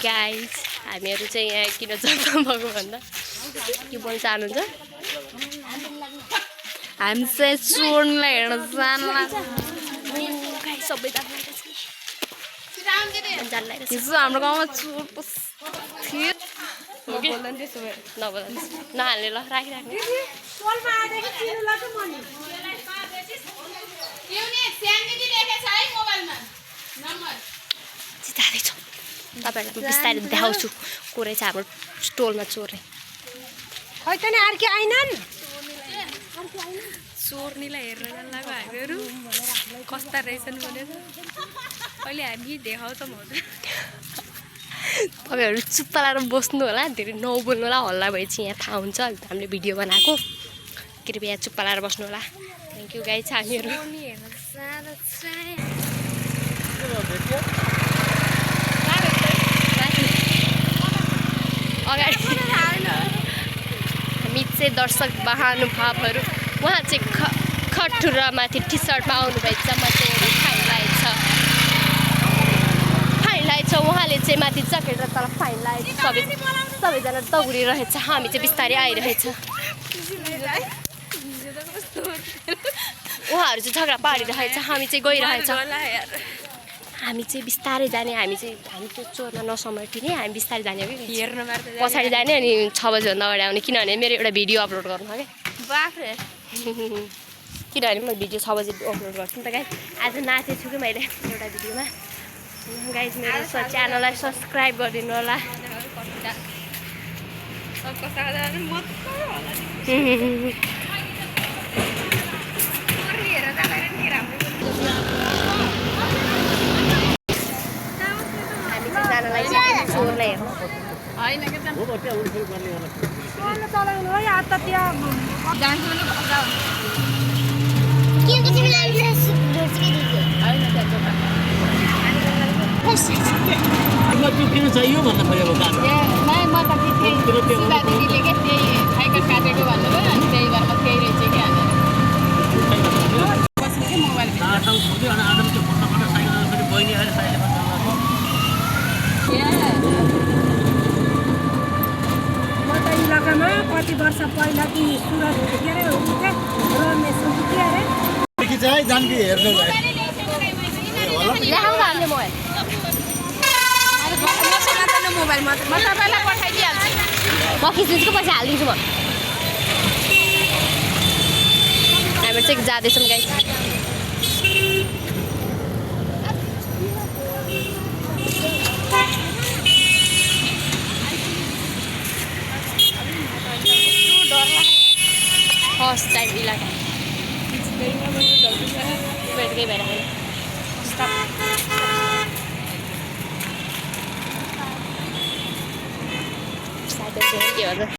guys हामीहरु चाहिँ यहाँ किन जग्गा भएको भन्दा के बोल्न चाहनुहुन्छ हामी चाहिँ चोरलाई हेर्न जान गाइस सबै जान्दैछ हिजो हाम्रो गाउँमा चोर थियो नबोल्दैन त्यसो भए नबोल्दैन नहाल्ने ल राखिराख्नु चोरमा आदेखि चिनु ल त मनी एउने स्यान्डी लेखेछ है मोबाइलमा नम्बर चितादै छ तपाईहरुलाई बिस्तारै देखाउँछु कोरै छ हाम्रो स्टोलमा चोर खै त नि अर्के आइनन् चोर्नीलाई हेर्न जान लाग्यो हामीहरु कस्ता रहेछन् भनेर अहिले हामी देखाउँछौँ तपाईहरु चुप्प लाएर बस्नु होला धेरै नबोल्नु होला हल्ला भएपछि यहाँ थाहा हुन्छ हामीले भिडियो बनाएको कृपया चुप्प लाएर बस्नु होला थ्यांक यू गाइस हामीहरु अगाडि हामी चाहिँ दर्शक महानुभावहरु उहाँ चाहिँ खटुरा माथि टी सर्टमा आउनुभएको छ म चाहिँ फाइन लागेको छ उहाँले चाहिँ माथि ज्याकेट र तल फाइन लागेको सबैजना दौडिरहेछ हामी चाहिँ बिस्तारै आइरहेछ उहाँहरू चाहिँ झगडा पारिरहेछ हामी चाहिँ गइरहेछ हामी चाहिँ बिस्तारै जाने हामी त्यो चोरमा नसमेटिने हामी बिस्तारै जाने कि हेर्न पछाडि जाने अनि 6 बजेभन्दा अगाडि आउने किनभने मेरो एउटा भिडियो अपलोड गर्नु छ क्या किनभने म भिडियो 6 बजे अपलोड गर्छु नि त गाइस आज नाचेको छु कि मैले एउटा भिडियोमा गाइस मेरो च्यानललाई सब्स्क्राइब गरिदिनु होला किन चाहियो भन्नु खोजेको काम म त सुधा दिदीले के त्यही आइकन काटेको भन्नुभयो अनि त्यही भएर म त्यही रहेछ कि बस्नु कि मोबाइल आटम खोज्यो अनि आटम त्यो फोटो फोटो साइकल पनि बहिनी आएर साइकल म त इलाकामा कति वर्ष पहिला कि सुरत के अरे रमेश के अरे देखि चाहिँ जानकी हेर्नु भयो मोबाइलमा म तपाईलाई पठाइदिहाल्छु म खिच्दिन्छु पछि हालिदिन्छु म हामी चाहिँ जाँदैछौँ गाइस फर्स्ट टाइम इलाका भेटकै भएर के भन्छ